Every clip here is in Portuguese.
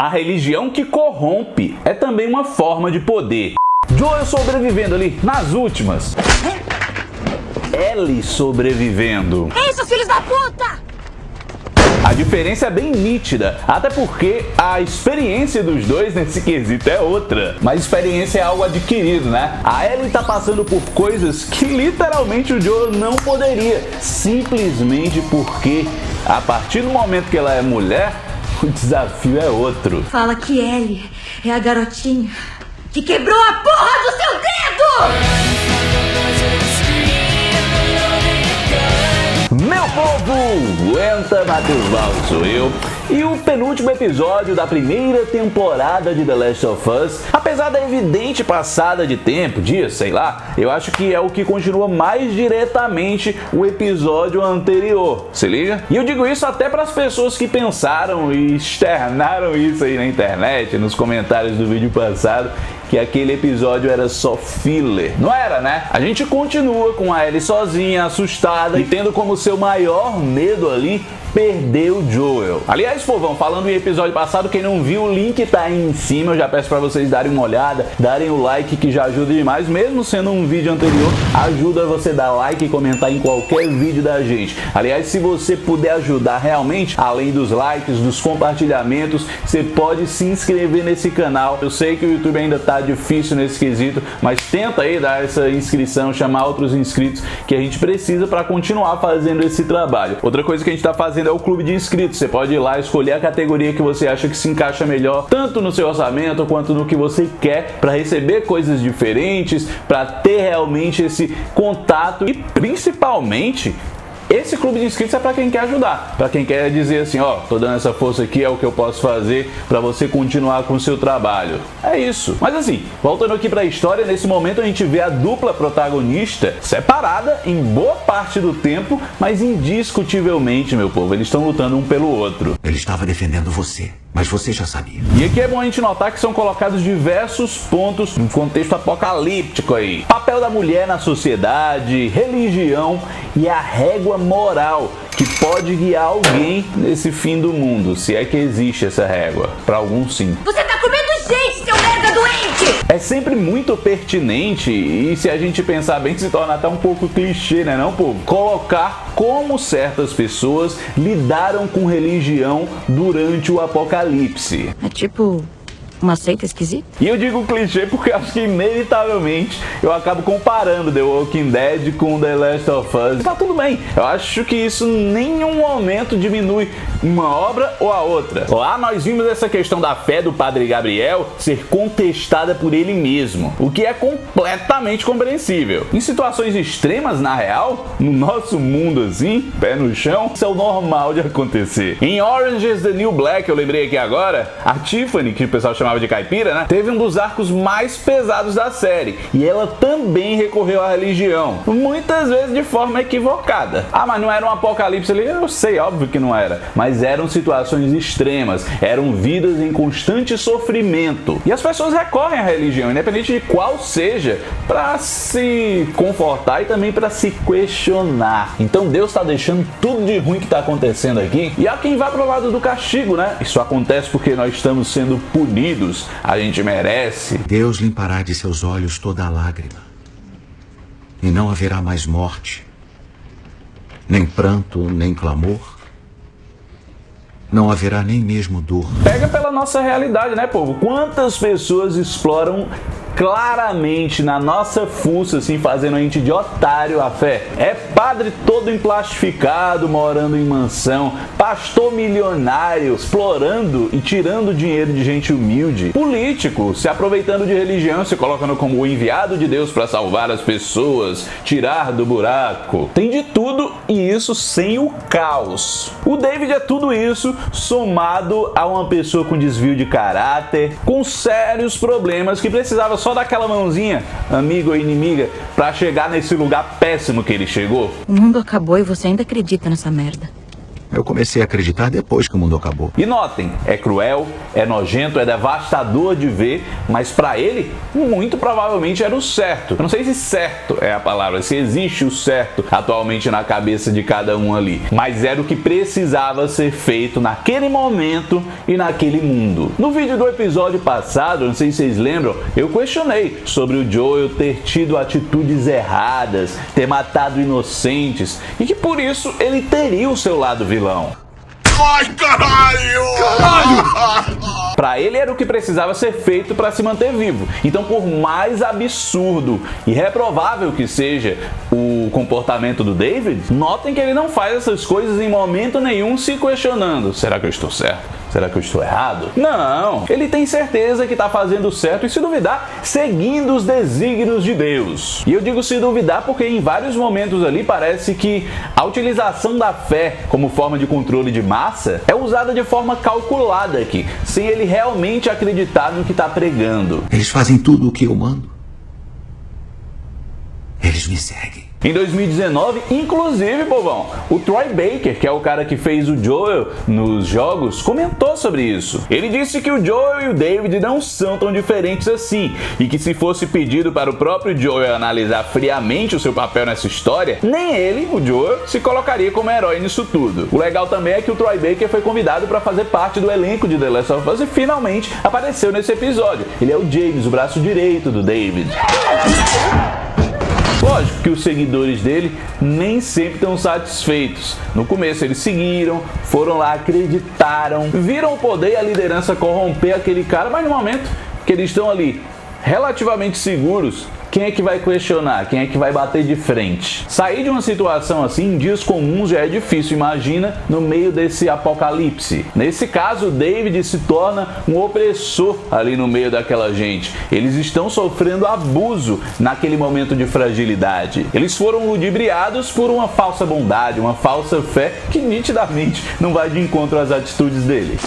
A religião que corrompe é também uma forma de poder. Joel sobrevivendo ali nas últimas. Ellie sobrevivendo. Ei, seus filhos da puta! A diferença é bem nítida, até porque a experiência dos dois nesse quesito é outra. Mas experiência é algo adquirido, né? A Ellie tá passando por coisas que literalmente o Joel não poderia, simplesmente porque a partir do momento que ela é mulher, o desafio é outro. Fala que Ellie é a garotinha que quebrou a porra do seu dedo! Meu povo, aguenta, Matheus Val sou eu. E o penúltimo episódio da primeira temporada de The Last of Us, apesar da evidente passada de tempo, dias, sei lá, eu acho que é o que continua mais diretamente o episódio anterior, se liga? E eu digo isso até para as pessoas que pensaram e externaram isso aí na internet, nos comentários do vídeo passado, que aquele episódio era só filler. Não era, né? A gente continua com a Ellie sozinha, assustada e tendo como seu maior medo ali perder o Joel. Aliás, povão, falando em episódio passado, quem não viu, o link tá aí em cima. Eu já peço pra vocês darem uma olhada, darem o like, que já ajuda demais. Mesmo sendo um vídeo anterior, ajuda você a dar like e comentar em qualquer vídeo da gente. Aliás, se você puder ajudar realmente, além dos likes, dos compartilhamentos, você pode se inscrever nesse canal. Eu sei que o YouTube ainda tá difícil nesse quesito, mas tenta aí dar essa inscrição, chamar outros inscritos que a gente precisa para continuar fazendo esse trabalho. Outra coisa que a gente tá fazendo é o clube de inscritos. Você pode ir lá escolher a categoria que você acha que se encaixa melhor, tanto no seu orçamento quanto no que você quer, para receber coisas diferentes, para ter realmente esse contato e principalmente esse clube de inscritos é para quem quer ajudar, para quem quer dizer assim, ó, tô dando essa força aqui, é o que eu posso fazer para você continuar com o seu trabalho. É isso. Mas assim, voltando aqui para a história, nesse momento a gente vê a dupla protagonista separada em boa parte do tempo, mas indiscutivelmente, meu povo, eles estão lutando um pelo outro. Ele estava defendendo você, mas você já sabia. E aqui é bom a gente notar que são colocados diversos pontos num contexto apocalíptico aí. Papel da mulher na sociedade, religião e a régua moral que pode guiar alguém nesse fim do mundo, se é que existe essa régua. Para alguns, sim. Você tá comendo gente, seu merda doente! É sempre muito pertinente e, se a gente pensar bem, se torna até um pouco clichê, né não, povo? Colocar como certas pessoas lidaram com religião durante o apocalipse. É tipo uma seita esquisita? E eu digo clichê porque acho que inevitavelmente eu acabo comparando The Walking Dead com The Last of Us. Tá tudo bem, eu acho que isso em nenhum momento diminui uma obra ou a outra. Lá nós vimos essa questão da fé do Padre Gabriel ser contestada por ele mesmo, o que é completamente compreensível. Em situações extremas, na real, no nosso mundo assim, pé no chão, isso é o normal de acontecer. Em Orange is the New Black, eu lembrei aqui agora, a Tiffany, que o pessoal chamava de caipira, né? Teve um dos arcos mais pesados da série e ela também recorreu à religião, muitas vezes de forma equivocada. Ah, mas não era um apocalipse ali? Eu sei, óbvio que não era, mas eram situações extremas, eram vidas em constante sofrimento e as pessoas recorrem à religião, independente de qual seja, para se confortar e também para se questionar. Então Deus está deixando tudo de ruim que está acontecendo aqui e há quem vá pro lado do castigo, né? Isso acontece porque nós estamos sendo punidos. A gente merece. Deus limpará de seus olhos toda a lágrima, e não haverá mais morte, nem pranto, nem clamor, não haverá nem mesmo dor. Pega pela nossa realidade, né, povo? Quantas pessoas exploram claramente na nossa fuça, assim, fazendo a gente de otário a fé? É padre todo emplastificado, morando em mansão, pastor milionário, explorando e tirando dinheiro de gente humilde, político, se aproveitando de religião, se colocando como o enviado de Deus para salvar as pessoas, tirar do buraco. Tem de tudo e isso sem o caos. O David é tudo isso somado a uma pessoa com desvio de caráter, com sérios problemas, que precisava só daquela mãozinha, amigo ou inimiga, pra chegar nesse lugar péssimo que ele chegou. O mundo acabou e você ainda acredita nessa merda. Eu comecei a acreditar depois que o mundo acabou. E notem, é cruel, é nojento, é devastador de ver, mas pra ele, muito provavelmente era o certo. Eu não sei se certo é a palavra, se existe o certo atualmente na cabeça de cada um ali, mas era o que precisava ser feito naquele momento e naquele mundo. No vídeo do episódio passado, não sei se vocês lembram, eu questionei sobre o Joel ter tido atitudes erradas, ter matado inocentes e que por isso ele teria o seu lado vilão. Ai, caralho! Pra ele era o que precisava ser feito para se manter vivo. Então, por mais absurdo e reprovável que seja o comportamento do David, notem que ele não faz essas coisas em momento nenhum se questionando: será que eu estou certo? Será que eu estou errado? Não, ele tem certeza que está fazendo certo e, se duvidar, seguindo os desígnios de Deus. E eu digo se duvidar porque em vários momentos ali parece que a utilização da fé como forma de controle de massa é usada de forma calculada aqui, sem ele realmente acreditar no que está pregando. Eles fazem tudo o que eu mando. Eles me seguem. Em 2019, inclusive, povão, o Troy Baker, que é o cara que fez o Joel nos jogos, comentou sobre isso. Ele disse que o Joel e o David não são tão diferentes assim, e que se fosse pedido para o próprio Joel analisar friamente o seu papel nessa história, nem ele, o Joel, se colocaria como herói nisso tudo. O legal também é que o Troy Baker foi convidado para fazer parte do elenco de The Last of Us e finalmente apareceu nesse episódio. Ele é o James, o braço direito do David. Lógico que os seguidores dele nem sempre estão satisfeitos. No começo eles seguiram, foram lá, acreditaram, viram o poder e a liderança corromper aquele cara, mas no momento que eles estão ali relativamente seguros, quem é que vai questionar? Quem é que vai bater de frente? Sair de uma situação assim em dias comuns já é difícil, imagina no meio desse apocalipse. Nesse caso, o David se torna um opressor ali no meio daquela gente. Eles estão sofrendo abuso naquele momento de fragilidade. Eles foram ludibriados por uma falsa bondade, uma falsa fé que nitidamente não vai de encontro às atitudes dele.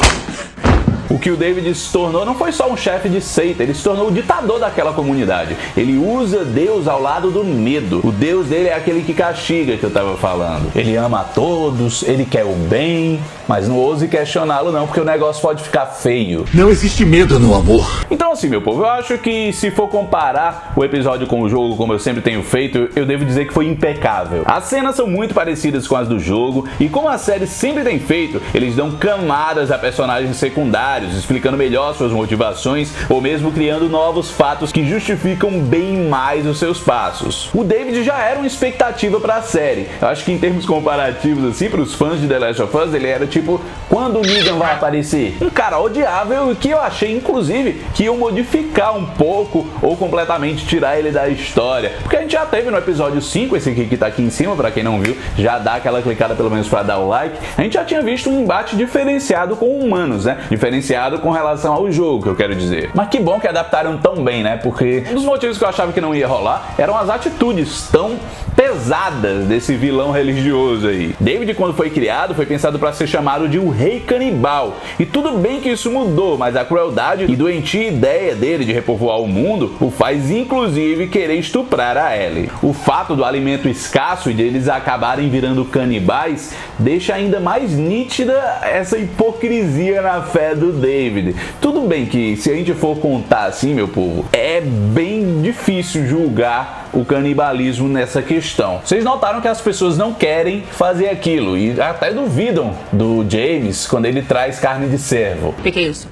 O que o David se tornou não foi só um chefe de seita, ele se tornou o ditador daquela comunidade. Ele usa Deus ao lado do medo. O Deus dele é aquele que castiga, que eu estava falando. Ele ama a todos, ele quer o bem, mas não ouse questioná-lo não, porque o negócio pode ficar feio. Não existe medo no amor. Então assim, meu povo, eu acho que se for comparar o episódio com o jogo, como eu sempre tenho feito, eu devo dizer que foi impecável. As cenas são muito parecidas com as do jogo, e como a série sempre tem feito, eles dão camadas a personagens secundários, explicando melhor suas motivações ou mesmo criando novos fatos que justificam bem mais os seus passos. O David já era uma expectativa para a série. Eu acho que em termos comparativos assim, para os fãs de The Last of Us, ele era tipo, quando o Negan vai aparecer? Um cara odiável e que eu achei inclusive que iam modificar um pouco ou completamente tirar ele da história. Porque a gente já teve no episódio 5, esse aqui que tá aqui em cima, para quem não viu, já dá aquela clicada pelo menos para dar o like. A gente já tinha visto um embate diferenciado com humanos, né? Diferenciado com relação ao jogo, que eu quero dizer. Mas que bom que adaptaram tão bem, né? Porque um dos motivos que eu achava que não ia rolar eram as atitudes tão pesadas desse vilão religioso aí. David, quando foi criado, foi pensado para ser chamado de o Rei Canibal. E tudo bem que isso mudou, mas a crueldade e doentia ideia dele de repovoar o mundo o faz inclusive querer estuprar a Ellie. O fato do alimento escasso e de eles acabarem virando canibais deixa ainda mais nítida essa hipocrisia na fé do David. Tudo bem que se a gente for contar assim, meu povo, é bem difícil julgar o canibalismo nessa questão. Vocês notaram que as pessoas não querem fazer aquilo e até duvidam do James quando ele traz carne de cervo. O que é isso?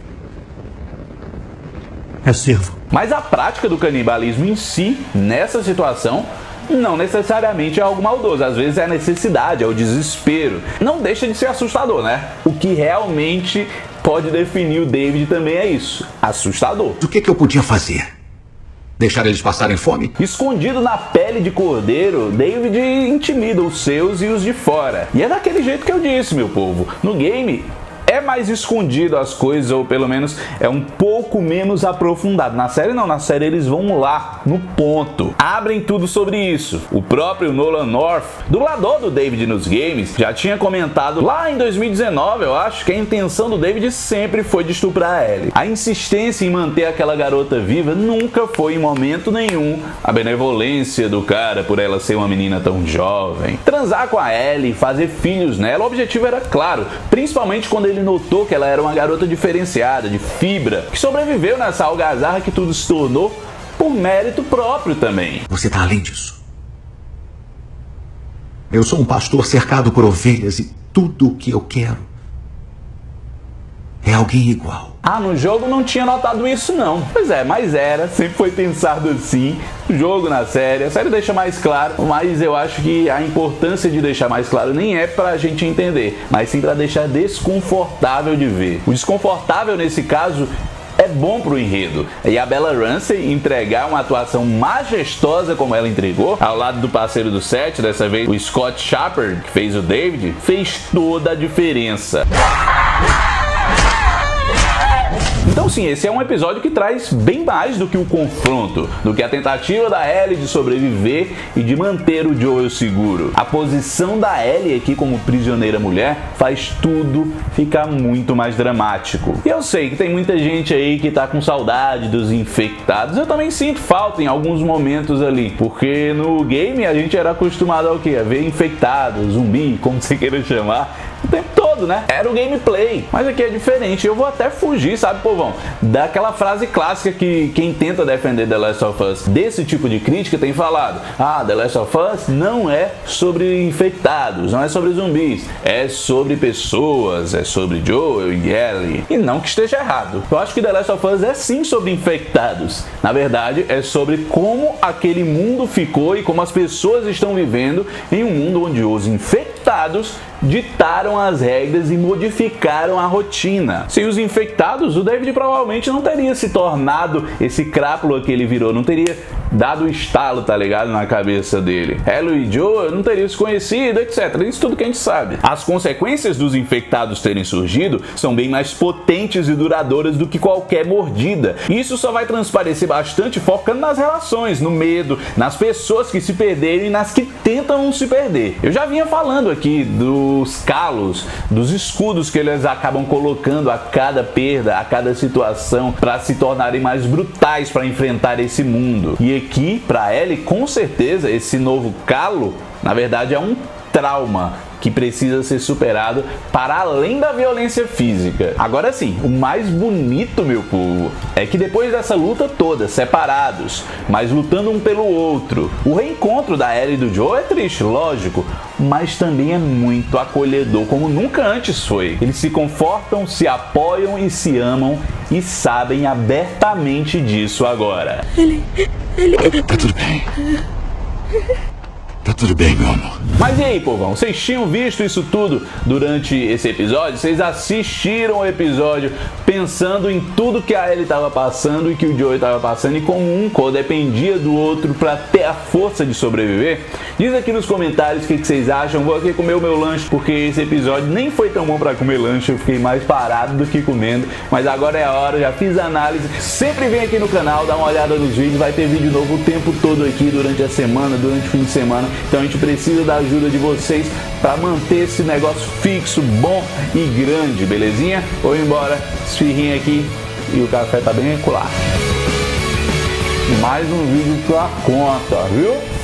É cervo. Mas a prática do canibalismo em si, nessa situação, não necessariamente é algo maldoso. Às vezes é a necessidade, é o desespero. Não deixa de ser assustador, né? O que realmente pode definir o David também é isso, assustador. O que eu podia fazer? Deixar eles passarem fome? Escondido na pele de cordeiro, David intimida os seus e os de fora. E é daquele jeito que eu disse, meu povo. No game, é é mais escondido as coisas, ou pelo menos é um pouco menos aprofundado. Na série não, na série eles vão lá, no ponto. Abrem tudo sobre isso. O próprio Nolan North, dublador do David nos games, já tinha comentado lá em 2019, eu acho, que a intenção do David sempre foi de estuprar a Ellie. A insistência em manter aquela garota viva nunca foi em momento nenhum a benevolência do cara por ela ser uma menina tão jovem. Transar com a Ellie, fazer filhos nela, o objetivo era claro, principalmente quando ele notou que ela era uma garota diferenciada, de fibra, que sobreviveu nessa algazarra que tudo se tornou por mérito próprio também. Você tá além disso. Eu sou um pastor cercado por ovelhas e tudo o que eu quero é alguém igual. Ah, no jogo não tinha notado isso não. Pois é, mas era, sempre foi pensado assim. O jogo na série, a série deixa mais claro, mas eu acho que a importância de deixar mais claro nem é pra gente entender, mas sim pra deixar desconfortável de ver. O desconfortável nesse caso é bom pro enredo. E a Bella Ramsey entregar uma atuação majestosa como ela entregou, ao lado do parceiro do set, dessa vez o Scott Shepard, que fez o David, fez toda a diferença. Então sim, esse é um episódio que traz bem mais do que o confronto, do que a tentativa da Ellie de sobreviver e de manter o Joel seguro. A posição da Ellie aqui como prisioneira mulher faz tudo ficar muito mais dramático. E eu sei que tem muita gente aí que tá com saudade dos infectados, eu também sinto falta em alguns momentos ali, porque no game a gente era acostumado ao quê? A ver infectados, zumbi, como você queira chamar, o tempo todo, né? Era o gameplay. Mas aqui é diferente. Eu vou até fugir, sabe, povão? Daquela frase clássica que quem tenta defender The Last of Us desse tipo de crítica tem falado: ah, The Last of Us não é sobre infectados, não é sobre zumbis, é sobre pessoas, é sobre Joel e Ellie. E não que esteja errado. Eu acho que The Last of Us é sim sobre infectados. Na verdade, é sobre como aquele mundo ficou e como as pessoas estão vivendo em um mundo onde os infectados ditaram as regras e modificaram a rotina. Sem os infectados, o David provavelmente não teria se tornado esse crápula que ele virou, não teria dado o estalo, tá ligado, na cabeça dele. Ellie e Joel não teriam se conhecido, etc. Isso tudo que a gente sabe. As consequências dos infectados terem surgido são bem mais potentes e duradouras do que qualquer mordida. Isso só vai transparecer bastante focando nas relações, no medo, nas pessoas que se perderam e nas que tentam não se perder. Eu já vinha falando aqui dos calos, dos escudos que eles acabam colocando a cada perda, a cada situação, para se tornarem mais brutais para enfrentar esse mundo. E aqui, para Ellie, com certeza, esse novo calo, na verdade, é um trauma que precisa ser superado para além da violência física. Agora sim, o mais bonito, meu povo, é que depois dessa luta toda, separados, mas lutando um pelo outro, o reencontro da Ellie e do Joel é triste, lógico, mas também é muito acolhedor, como nunca antes foi. Eles se confortam, se apoiam e se amam e sabem abertamente disso agora. Tá tudo bem. Tá tudo bem, meu amor. Mas e aí, povão? Vocês tinham visto isso tudo durante esse episódio? Vocês assistiram o episódio pensando em tudo que a Ellie estava passando e que o Joel estava passando e como um codependia do outro para ter a força de sobreviver? Diz aqui nos comentários o que vocês acham. Vou aqui comer o meu lanche porque esse episódio nem foi tão bom para comer lanche. Eu fiquei mais parado do que comendo. Mas agora é a hora, já fiz a análise. Sempre vem aqui no canal, dá uma olhada nos vídeos. Vai ter vídeo novo o tempo todo aqui durante a semana, durante o fim de semana. Então a gente precisa da ajuda de vocês para manter esse negócio fixo, bom e grande, belezinha? Vou embora, esfirrinha aqui e o café tá bem acolá. Mais um vídeo pra conta, viu?